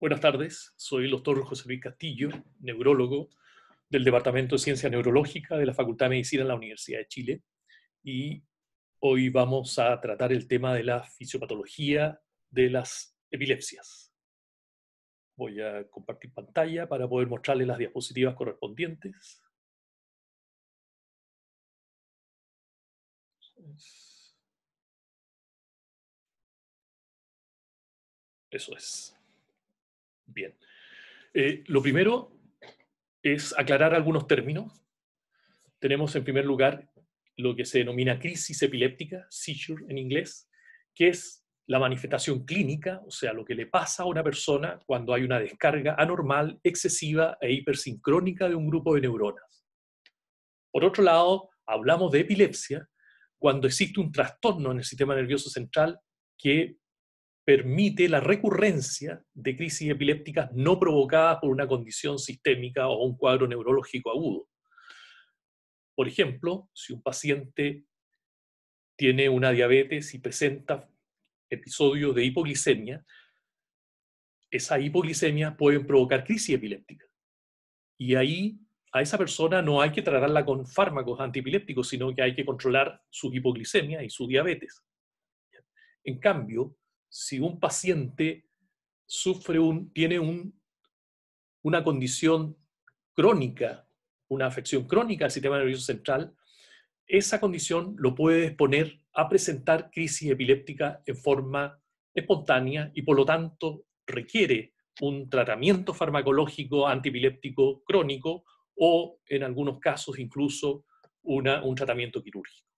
Buenas tardes, soy el doctor José Luis Castillo, neurólogo del Departamento de Ciencia Neurológica de la Facultad de Medicina en la Universidad de Chile, y hoy vamos a tratar el tema de la fisiopatología de las epilepsias. Voy a compartir pantalla para poder mostrarles las diapositivas correspondientes. Eso es. Bien. Lo primero es aclarar algunos términos. Tenemos en primer lugar lo que se denomina crisis epiléptica, seizure en inglés, que es la manifestación clínica, o sea, lo que le pasa a una persona cuando hay una descarga anormal, excesiva e hipersincrónica de un grupo de neuronas. Por otro lado, hablamos de epilepsia cuando existe un trastorno en el sistema nervioso central que permite la recurrencia de crisis epilépticas no provocadas por una condición sistémica o un cuadro neurológico agudo. Por ejemplo, si un paciente tiene una diabetes y presenta episodios de hipoglicemia, esa hipoglicemia puede provocar crisis epiléptica. Y ahí a esa persona no hay que tratarla con fármacos antiepilépticos, sino que hay que controlar su hipoglicemia y su diabetes. En cambio, si un paciente tiene una condición crónica, una afección crónica del sistema nervioso central, esa condición lo puede exponer a presentar crisis epiléptica en forma espontánea y por lo tanto requiere un tratamiento farmacológico antiepiléptico crónico o en algunos casos incluso un tratamiento quirúrgico.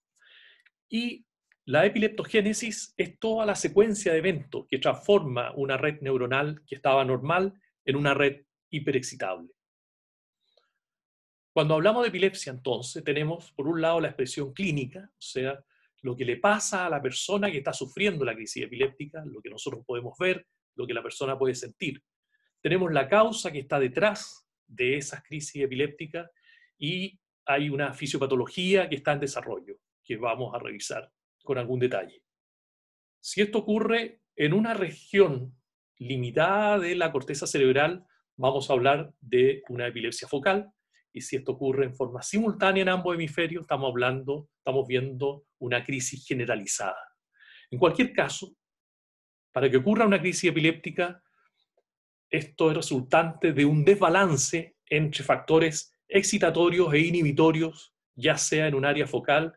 Y la epileptogénesis es toda la secuencia de eventos que transforma una red neuronal que estaba normal en una red hiperexcitable. Cuando hablamos de epilepsia, entonces, tenemos por un lado la expresión clínica, o sea, lo que le pasa a la persona que está sufriendo la crisis epiléptica, lo que nosotros podemos ver, lo que la persona puede sentir. Tenemos la causa que está detrás de esas crisis epilépticas y hay una fisiopatología que está en desarrollo, que vamos a revisar con algún detalle. Si esto ocurre en una región limitada de la corteza cerebral, vamos a hablar de una epilepsia focal. Y si esto ocurre en forma simultánea en ambos hemisferios, estamos viendo una crisis generalizada. En cualquier caso, para que ocurra una crisis epiléptica, esto es resultante de un desbalance entre factores excitatorios e inhibitorios, ya sea en un área focal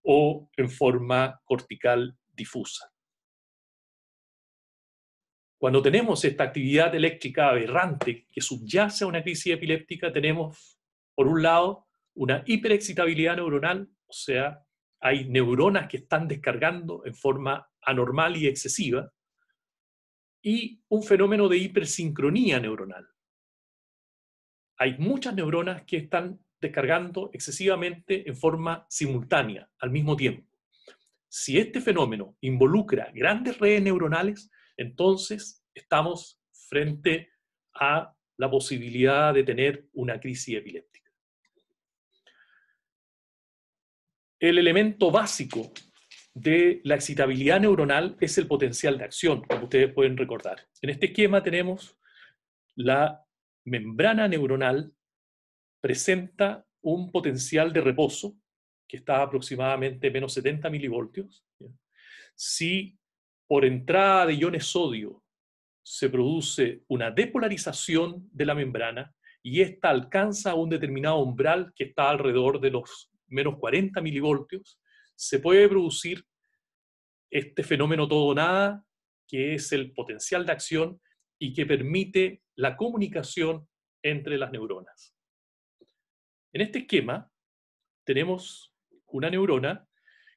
o en forma cortical difusa. Cuando tenemos esta actividad eléctrica aberrante que subyace a una crisis epiléptica, tenemos, por un lado, una hiperexcitabilidad neuronal, o sea, hay neuronas que están descargando en forma anormal y excesiva, y un fenómeno de hipersincronía neuronal. Hay muchas neuronas que están descargando excesivamente en forma simultánea, al mismo tiempo. Si este fenómeno involucra grandes redes neuronales, entonces estamos frente a la posibilidad de tener una crisis epiléptica. El elemento básico de la excitabilidad neuronal es el potencial de acción, como ustedes pueden recordar. En este esquema tenemos la membrana neuronal presenta un potencial de reposo que está aproximadamente menos 70 milivoltios. Si por entrada de iones sodio se produce una depolarización de la membrana y esta alcanza un determinado umbral que está alrededor de los menos 40 milivoltios, se puede producir este fenómeno todo o nada, que es el potencial de acción y que permite la comunicación entre las neuronas. En este esquema tenemos una neurona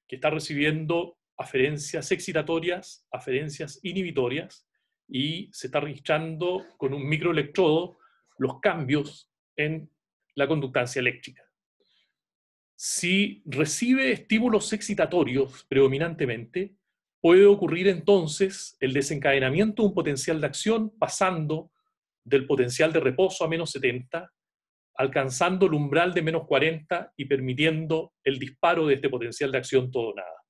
que está recibiendo aferencias excitatorias, aferencias inhibitorias, y se está registrando con un microelectrodo los cambios en la conductancia eléctrica. Si recibe estímulos excitatorios predominantemente, puede ocurrir entonces el desencadenamiento de un potencial de acción pasando del potencial de reposo a menos 70, alcanzando el umbral de menos 40 y permitiendo el disparo de este potencial de acción todo o nada.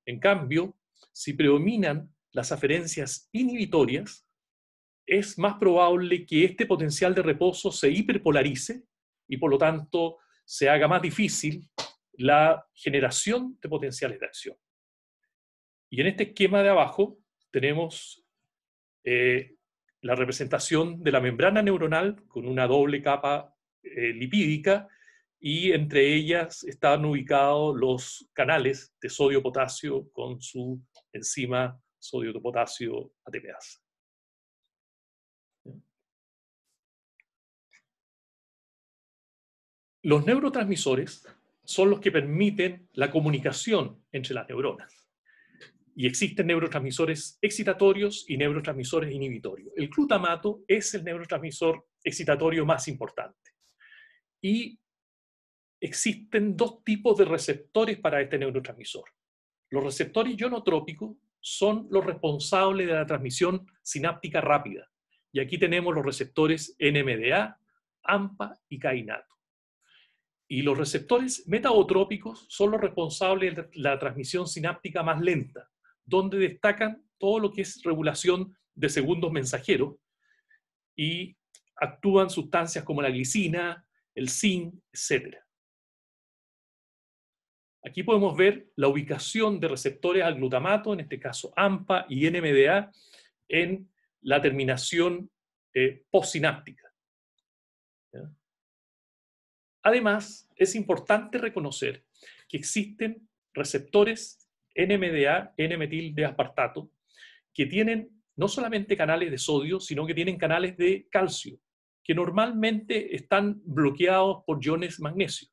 En cambio, si predominan las aferencias inhibitorias, es más probable que este potencial de reposo se hiperpolarice y por lo tanto se haga más difícil la generación de potenciales de acción. Y en este esquema de abajo tenemos la representación de la membrana neuronal con una doble capa lipídica, y entre ellas están ubicados los canales de sodio-potasio con su enzima sodio-potasio ATPasa. Los neurotransmisores son los que permiten la comunicación entre las neuronas. Y existen neurotransmisores excitatorios y neurotransmisores inhibitorios. El glutamato es el neurotransmisor excitatorio más importante. Y existen dos tipos de receptores para este neurotransmisor. Los receptores ionotrópicos son los responsables de la transmisión sináptica rápida. Y aquí tenemos los receptores NMDA, AMPA y kainato. Y los receptores metabotrópicos son los responsables de la transmisión sináptica más lenta, donde destacan todo lo que es regulación de segundos mensajeros y actúan sustancias como la glicina, el zinc, etc. Aquí podemos ver la ubicación de receptores al glutamato, en este caso AMPA y NMDA, en la terminación postsináptica. ¿Ya? Además, es importante reconocer que existen receptores NMDA, N-metil de aspartato, que tienen no solamente canales de sodio, sino que tienen canales de calcio, que normalmente están bloqueados por iones magnesio.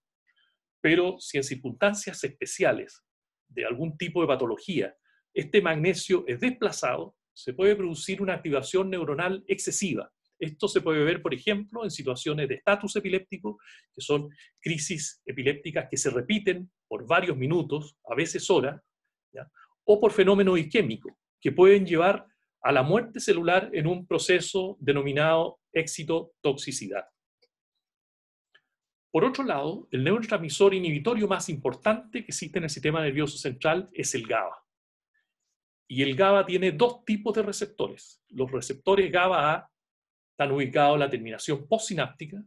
Pero si en circunstancias especiales de algún tipo de patología este magnesio es desplazado, se puede producir una activación neuronal excesiva. Esto se puede ver, por ejemplo, en situaciones de estatus epiléptico, que son crisis epilépticas que se repiten por varios minutos, a veces horas, ¿ya? O por fenómenos isquémicos, que pueden llevar a la muerte celular en un proceso denominado excitotoxicidad. Por otro lado, el neurotransmisor inhibitorio más importante que existe en el sistema nervioso central es el GABA. Y el GABA tiene dos tipos de receptores. Los receptores GABA-A están ubicados en la terminación postsináptica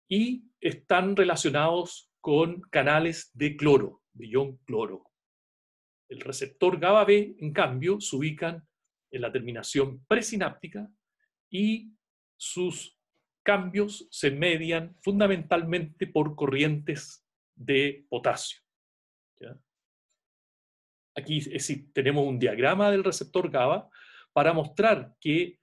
y están relacionados con canales de cloro, de ion cloro. El receptor GABA-B, en cambio, se ubican en la terminación presináptica y sus cambios se median fundamentalmente por corrientes de potasio. ¿Ya? Aquí tenemos un diagrama del receptor GABA para mostrar que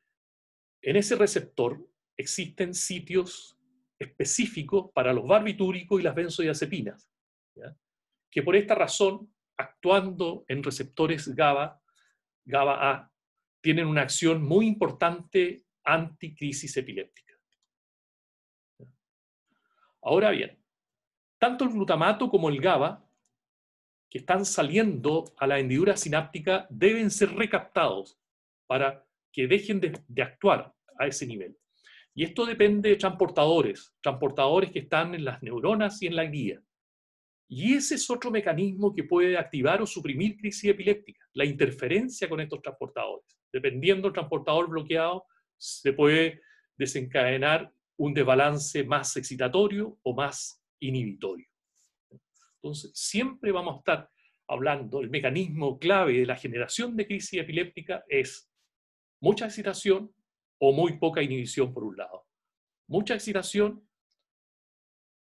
en ese receptor existen sitios específicos para los barbitúricos y las benzodiazepinas, ¿ya? Que por esta razón, actuando en receptores GABA-A, tienen una acción muy importante anticrisis epiléptica. Ahora bien, tanto el glutamato como el GABA, que están saliendo a la hendidura sináptica, deben ser recaptados para que dejen de actuar a ese nivel. Y esto depende de transportadores que están en las neuronas y en la glía. Y ese es otro mecanismo que puede activar o suprimir crisis epiléptica, la interferencia con estos transportadores. Dependiendo del transportador bloqueado, se puede desencadenar un desbalance más excitatorio o más inhibitorio. Entonces, siempre vamos a estar hablando, el mecanismo clave de la generación de crisis epiléptica es mucha excitación o muy poca inhibición por un lado. Mucha excitación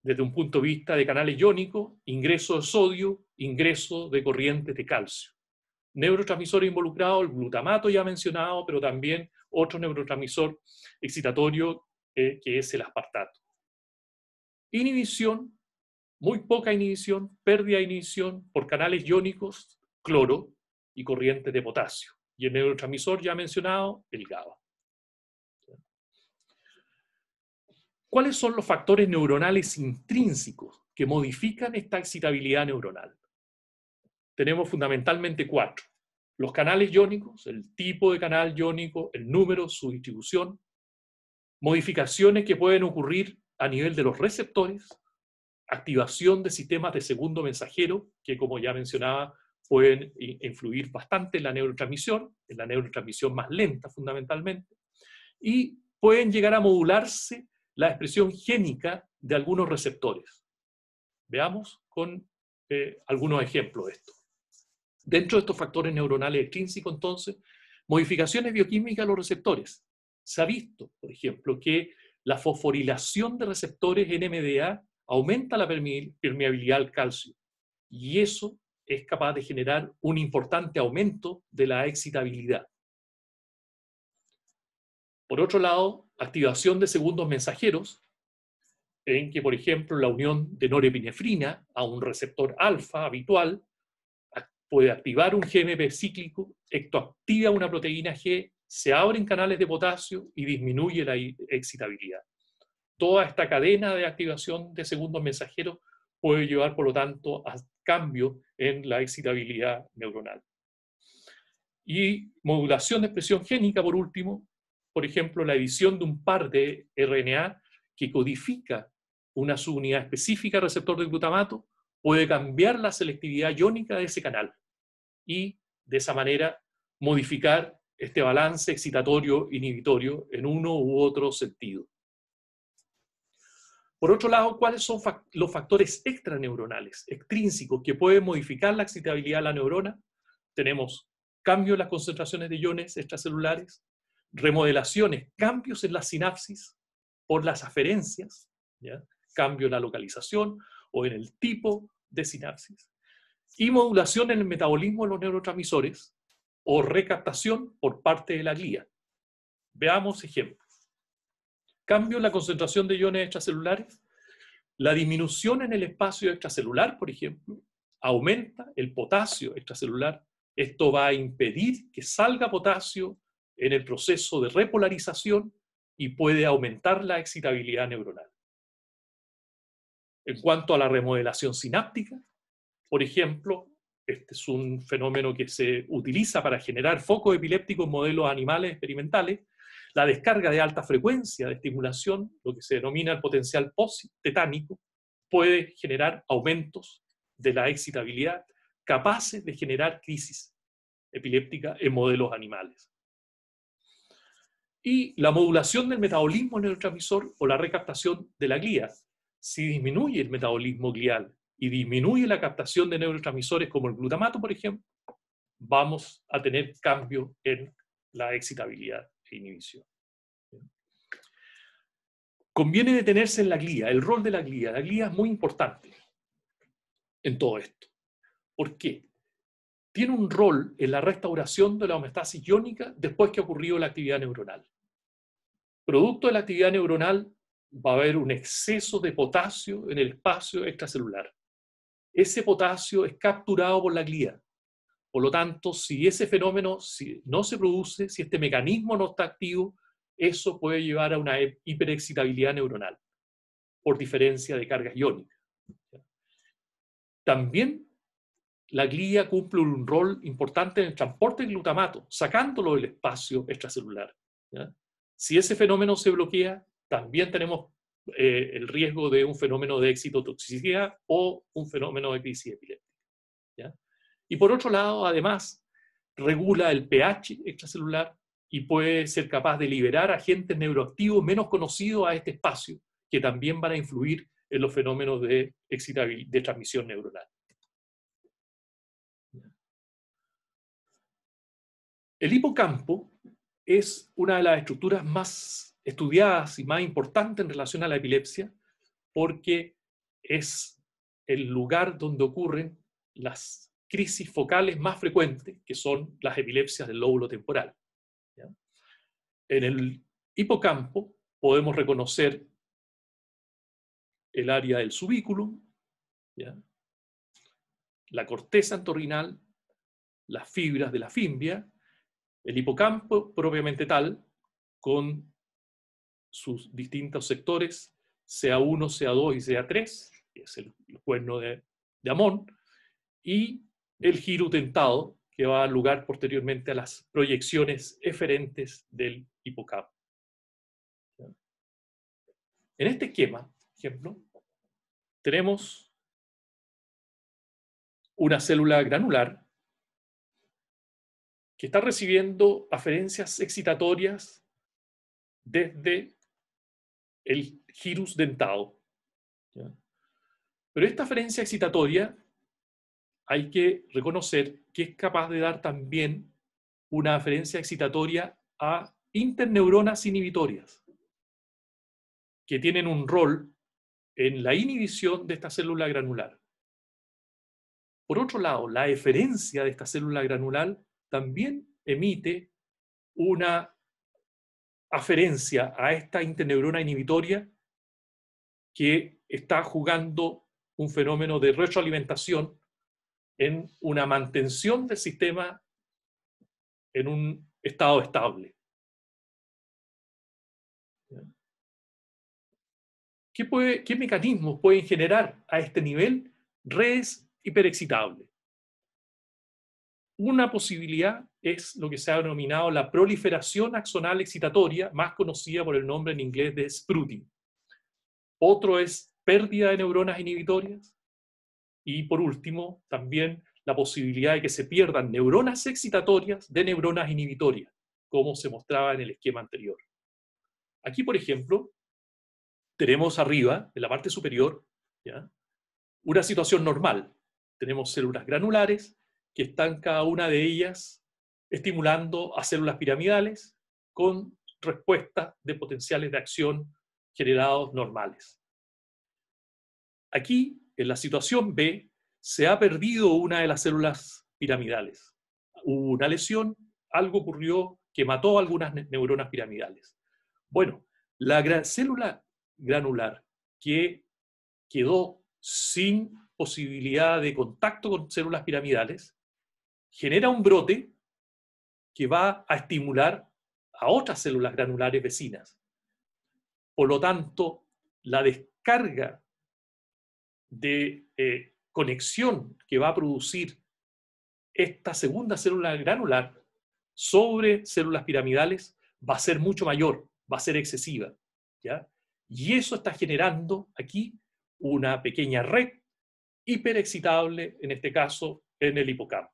desde un punto de vista de canales iónicos, ingreso de sodio, ingreso de corrientes de calcio. Neurotransmisor involucrado, el glutamato ya mencionado, pero también otro neurotransmisor excitatorio que es el aspartato. Inhibición, muy poca inhibición, pérdida de inhibición por canales iónicos, cloro y corrientes de potasio. Y el neurotransmisor ya mencionado, el GABA. ¿Cuáles son los factores neuronales intrínsecos que modifican esta excitabilidad neuronal? Tenemos fundamentalmente 4. Los canales iónicos, el tipo de canal iónico, el número, su distribución, modificaciones que pueden ocurrir a nivel de los receptores, activación de sistemas de segundo mensajero, que como ya mencionaba, pueden influir bastante en la neurotransmisión más lenta fundamentalmente, y pueden llegar a modularse la expresión génica de algunos receptores. Veamos con algunos ejemplos de esto. Dentro de estos factores neuronales extrínsecos, entonces, modificaciones bioquímicas de los receptores. Se ha visto, por ejemplo, que la fosforilación de receptores NMDA aumenta la permeabilidad al calcio, y eso es capaz de generar un importante aumento de la excitabilidad. Por otro lado, activación de segundos mensajeros, en que, por ejemplo, la unión de norepinefrina a un receptor alfa habitual puede activar un GMP cíclico, esto activa una proteína G, se abren canales de potasio y disminuye la excitabilidad. Toda esta cadena de activación de segundos mensajeros puede llevar, por lo tanto, a cambio en la excitabilidad neuronal. Y modulación de expresión génica, por último, por ejemplo, la edición de un par de RNA que codifica una subunidad específica receptor de glutamato, puede cambiar la selectividad iónica de ese canal y, de esa manera, modificar este balance excitatorio-inhibitorio en uno u otro sentido. Por otro lado, ¿cuáles son los factores extraneuronales, extrínsecos, que pueden modificar la excitabilidad de la neurona? Tenemos cambio en las concentraciones de iones extracelulares, remodelaciones, cambios en la sinapsis por las aferencias, ¿ya? Cambio en la localización o en el tipo de sinapsis, y modulación en el metabolismo de los neurotransmisores o recaptación por parte de la glía. Veamos ejemplos. Cambio en la concentración de iones extracelulares. La disminución en el espacio extracelular, por ejemplo, aumenta el potasio extracelular. Esto va a impedir que salga potasio en el proceso de repolarización y puede aumentar la excitabilidad neuronal. En cuanto a la remodelación sináptica, por ejemplo, este es un fenómeno que se utiliza para generar focos epilépticos en modelos animales experimentales. La descarga de alta frecuencia de estimulación, lo que se denomina el potencial post-tetánico, puede generar aumentos de la excitabilidad capaces de generar crisis epiléptica en modelos animales. Y la modulación del metabolismo neurotransmisor o la recaptación de la glía. Si disminuye el metabolismo glial y disminuye la captación de neurotransmisores como el glutamato, por ejemplo, vamos a tener cambio en la excitabilidad e inhibición. Conviene detenerse en la glía, el rol de la glía. La glía es muy importante en todo esto. ¿Por qué? Tiene un rol en la restauración de la homeostasis iónica después que ha ocurrido la actividad neuronal. Producto de la actividad neuronal va a haber un exceso de potasio en el espacio extracelular. Ese potasio es capturado por la glía. Por lo tanto, si ese fenómeno no se produce, si este mecanismo no está activo, eso puede llevar a una hiperexcitabilidad neuronal por diferencia de cargas iónicas. También la glía cumple un rol importante en el transporte del glutamato, sacándolo del espacio extracelular. ¿Ya? Si ese fenómeno se bloquea, también tenemos el riesgo de un fenómeno de excitotoxicidad o un fenómeno de crisis epiléptica. ¿Ya? Y por otro lado, además, regula el pH extracelular y puede ser capaz de liberar agentes neuroactivos menos conocidos a este espacio, que también van a influir en los fenómenos de transmisión neuronal. El hipocampo es una de las estructuras más estudiadas y más importantes en relación a la epilepsia, porque es el lugar donde ocurren las crisis focales más frecuentes, que son las epilepsias del lóbulo temporal. ¿Ya? En el hipocampo podemos reconocer el área del subículum, ¿ya? La corteza entorrinal, las fibras de la fimbria, el hipocampo propiamente tal, con sus distintos sectores, CA1, CA2 y CA3, que es el cuerno de Amón, y el giro dentado, que va a dar lugar posteriormente a las proyecciones eferentes del hipocampo. En este esquema, por ejemplo, tenemos una célula granular que está recibiendo aferencias excitatorias desde el gyrus dentado, ¿ya? Pero esta aferencia excitatoria hay que reconocer que es capaz de dar también una aferencia excitatoria a interneuronas inhibitorias, que tienen un rol en la inhibición de esta célula granular. Por otro lado, la eferencia de esta célula granular también emite una aferencia a esta interneurona inhibitoria que está jugando un fenómeno de retroalimentación en una mantención del sistema en un estado estable. ¿Qué mecanismos pueden generar a este nivel redes hiperexcitables? Una posibilidad es lo que se ha denominado la proliferación axonal excitatoria, más conocida por el nombre en inglés de sprouting. Otro es pérdida de neuronas inhibitorias. Y por último, también la posibilidad de que se pierdan neuronas excitatorias de neuronas inhibitorias, como se mostraba en el esquema anterior. Aquí, por ejemplo, tenemos arriba, en la parte superior, ¿ya?, una situación normal. Tenemos células granulares que están cada una de ellas estimulando a células piramidales con respuestas de potenciales de acción generados normales. Aquí, en la situación B, se ha perdido una de las células piramidales. Hubo una lesión, algo ocurrió que mató algunas neuronas piramidales. Bueno, la célula granular que quedó sin posibilidad de contacto con células piramidales genera un brote que va a estimular a otras células granulares vecinas. Por lo tanto, la descarga de conexión que va a producir esta segunda célula granular sobre células piramidales va a ser mucho mayor, va a ser excesiva, ¿ya? Y eso está generando aquí una pequeña red hiperexcitable, en este caso en el hipocampo,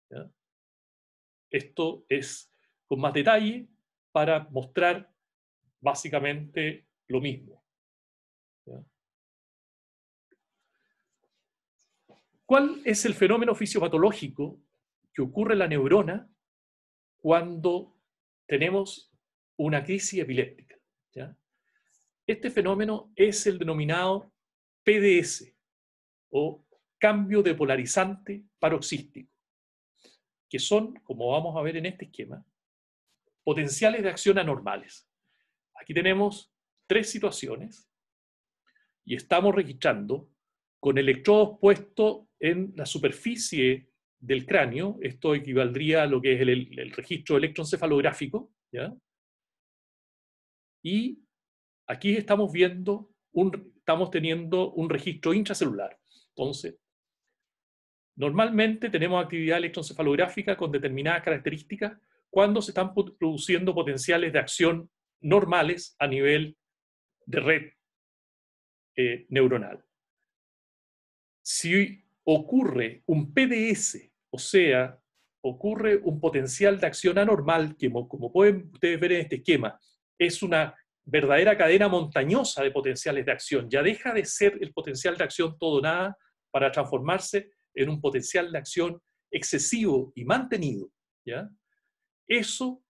¿ya? Esto es con más detalle para mostrar básicamente lo mismo, ¿ya? ¿Cuál es el fenómeno fisiopatológico que ocurre en la neurona cuando tenemos una crisis epiléptica, ¿ya? Este fenómeno es el denominado PDS, o cambio de polarizante paroxístico, que son, como vamos a ver en este esquema, potenciales de acción anormales. Aquí tenemos tres situaciones y estamos registrando con electrodos puestos en la superficie del cráneo. Esto equivaldría a lo que es el registro electroencefalográfico, ¿ya? Y aquí estamos viendo, estamos teniendo un registro intracelular. Entonces, normalmente tenemos actividad electroencefalográfica con determinadas características cuando se están produciendo potenciales de acción normales a nivel de red neuronal. Si ocurre un PDS, o sea, ocurre un potencial de acción anormal, que como pueden ustedes ver en este esquema, es una verdadera cadena montañosa de potenciales de acción. Ya deja de ser el potencial de acción todo o nada para transformarse en un potencial de acción excesivo y mantenido, ¿ya? Eso,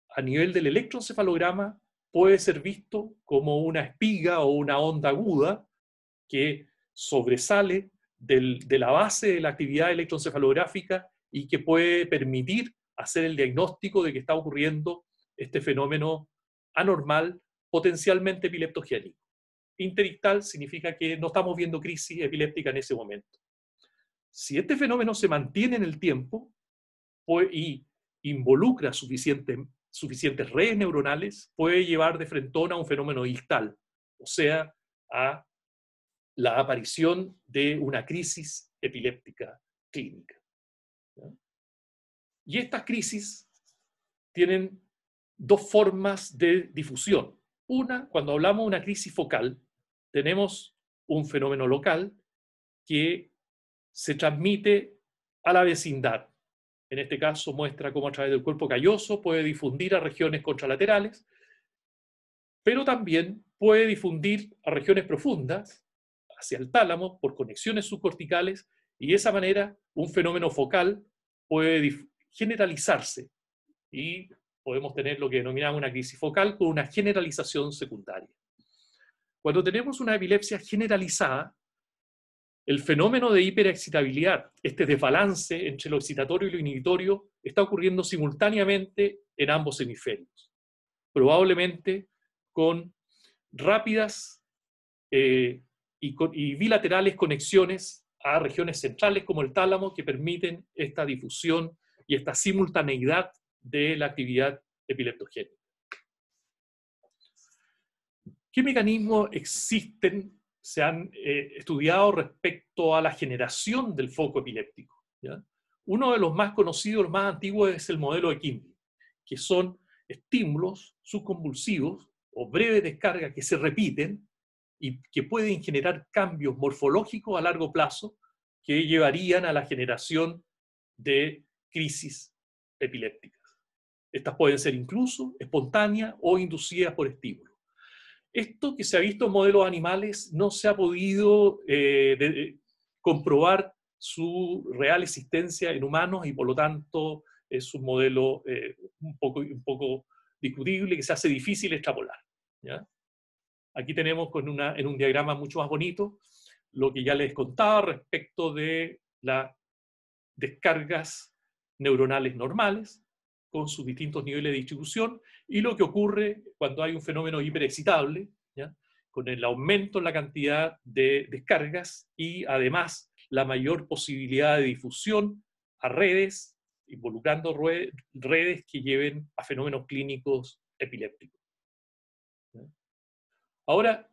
a nivel del electroencefalograma, puede ser visto como una espiga o una onda aguda que sobresale de la base de la actividad electroencefalográfica y que puede permitir hacer el diagnóstico de que está ocurriendo este fenómeno anormal potencialmente epileptogénico. Interictal significa que no estamos viendo crisis epiléptica en ese momento. Si este fenómeno se mantiene en el tiempo y involucra suficientes redes neuronales, puede llevar de frentón a un fenómeno ictal, o sea, a la aparición de una crisis epiléptica clínica, ¿ya? Y estas crisis tienen dos formas de difusión. Una, cuando hablamos de una crisis focal, tenemos un fenómeno local que se transmite a la vecindad. En este caso muestra cómo a través del cuerpo calloso puede difundir a regiones contralaterales, pero también puede difundir a regiones profundas, hacia el tálamo, por conexiones subcorticales, y de esa manera un fenómeno focal puede generalizarse y podemos tener lo que denominamos una crisis focal con una generalización secundaria. Cuando tenemos una epilepsia generalizada, el fenómeno de hiperexcitabilidad, este desbalance entre lo excitatorio y lo inhibitorio, está ocurriendo simultáneamente en ambos hemisferios, probablemente con rápidas y bilaterales conexiones a regiones centrales como el tálamo que permiten esta difusión y esta simultaneidad de la actividad epileptogénica. ¿Qué mecanismos existen, se han estudiado respecto a la generación del foco epiléptico? ¿Ya? Uno de los más conocidos, los más antiguos, es el modelo de Quimby, que son estímulos subconvulsivos o breves descargas que se repiten y que pueden generar cambios morfológicos a largo plazo que llevarían a la generación de crisis epilépticas. Estas pueden ser incluso espontáneas o inducidas por estímulos. Esto que se ha visto en modelos animales no se ha podido comprobar su real existencia en humanos y por lo tanto es un modelo un poco discutible que se hace difícil extrapolar. ¿Ya? Aquí tenemos en un diagrama mucho más bonito lo que ya les contaba respecto de las descargas neuronales normales con sus distintos niveles de distribución y lo que ocurre cuando hay un fenómeno hiperexcitable, ¿ya? Con el aumento en la cantidad de descargas y además la mayor posibilidad de difusión a redes, involucrando redes que lleven a fenómenos clínicos epilépticos. ¿Ya? Ahora,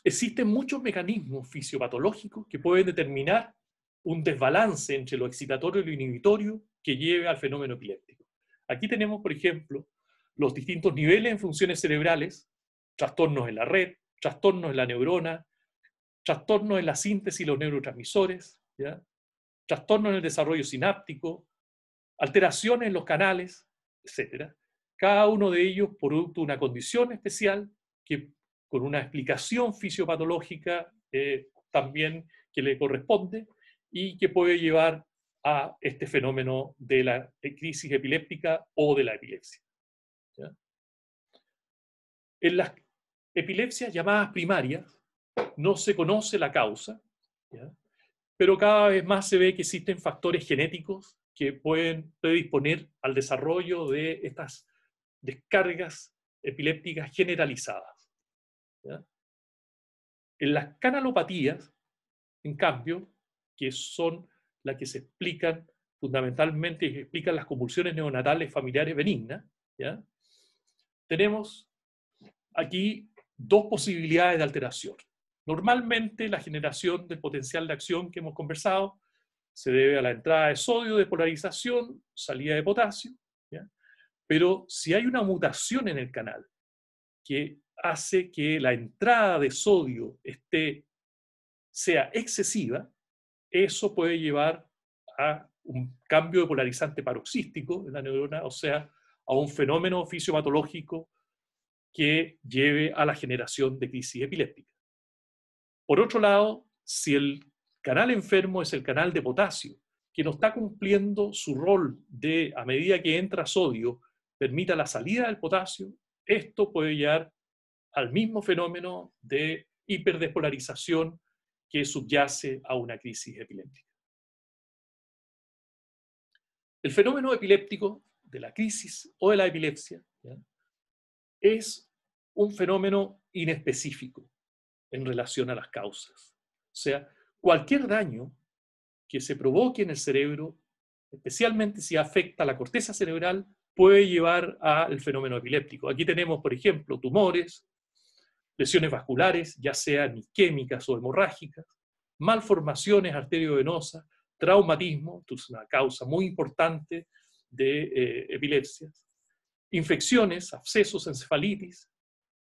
existen muchos mecanismos fisiopatológicos que pueden determinar un desbalance entre lo excitatorio y lo inhibitorio que lleve al fenómeno epiléptico. Aquí tenemos, por ejemplo, los distintos niveles en funciones cerebrales, trastornos en la red, trastornos en la neurona, trastornos en la síntesis de los neurotransmisores, ¿ya? Trastornos en el desarrollo sináptico, alteraciones en los canales, etc. Cada uno de ellos producto de una condición especial que con una explicación fisiopatológica también que le corresponde y que puede llevar a este fenómeno de la crisis epiléptica o de la epilepsia. ¿Ya? En las epilepsias llamadas primarias no se conoce la causa, ¿ya? Pero cada vez más se ve que existen factores genéticos que pueden predisponer al desarrollo de estas descargas epilépticas generalizadas. ¿Ya? En las canalopatías, en cambio, que son las que se explican fundamentalmente y que explican las convulsiones neonatales familiares benignas, ¿ya? Tenemos aquí dos posibilidades de alteración. Normalmente la generación del potencial de acción que hemos conversado se debe a la entrada de sodio de polarización, salida de potasio, ¿ya? Pero si hay una mutación en el canal que hace que la entrada de sodio sea excesiva, eso puede llevar a un cambio de polarizante paroxístico en la neurona, o sea, a un fenómeno fisiopatológico que lleve a la generación de crisis epiléptica. Por otro lado, si el canal enfermo es el canal de potasio, que no está cumpliendo su rol de, a medida que entra sodio, permita la salida del potasio, esto puede llevar al mismo fenómeno de hiperdespolarización que subyace a una crisis epiléptica. El fenómeno epiléptico de la crisis o de la epilepsia, ¿ya?, es un fenómeno inespecífico en relación a las causas. O sea, cualquier daño que se provoque en el cerebro, especialmente si afecta a la corteza cerebral, puede llevar al fenómeno epiléptico. Aquí tenemos, por ejemplo, tumores, lesiones vasculares, ya sean isquémicas o hemorrágicas, malformaciones arteriovenosas, traumatismo, esto es una causa muy importante de epilepsias, infecciones, abscesos, encefalitis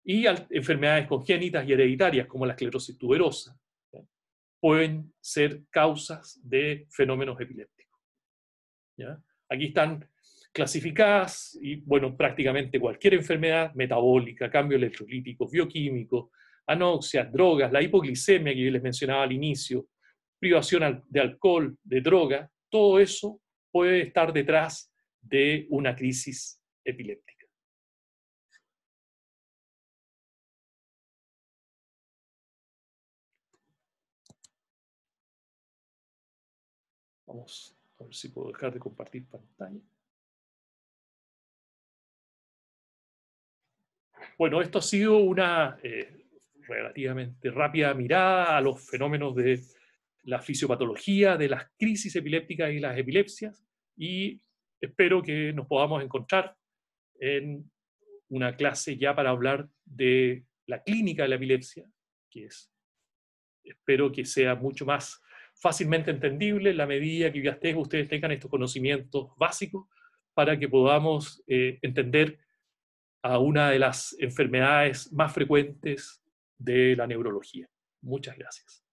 y enfermedades congénitas y hereditarias como la esclerosis tuberosa, ¿ya?, pueden ser causas de fenómenos epilépticos. ¿Ya? Aquí están clasificadas, y bueno, prácticamente cualquier enfermedad metabólica, cambio electrolítico, bioquímico, anoxias, drogas, la hipoglicemia que les mencionaba al inicio, privación de alcohol, de droga, todo eso puede estar detrás de una crisis epiléptica. Vamos a ver si puedo dejar de compartir pantalla. Bueno, esto ha sido una relativamente rápida mirada a los fenómenos de la fisiopatología, de las crisis epilépticas y las epilepsias, y espero que nos podamos encontrar en una clase ya para hablar de la clínica de la epilepsia, que espero que sea mucho más fácilmente entendible en la medida que ustedes tengan estos conocimientos básicos para que podamos entender a una de las enfermedades más frecuentes de la neurología. Muchas gracias.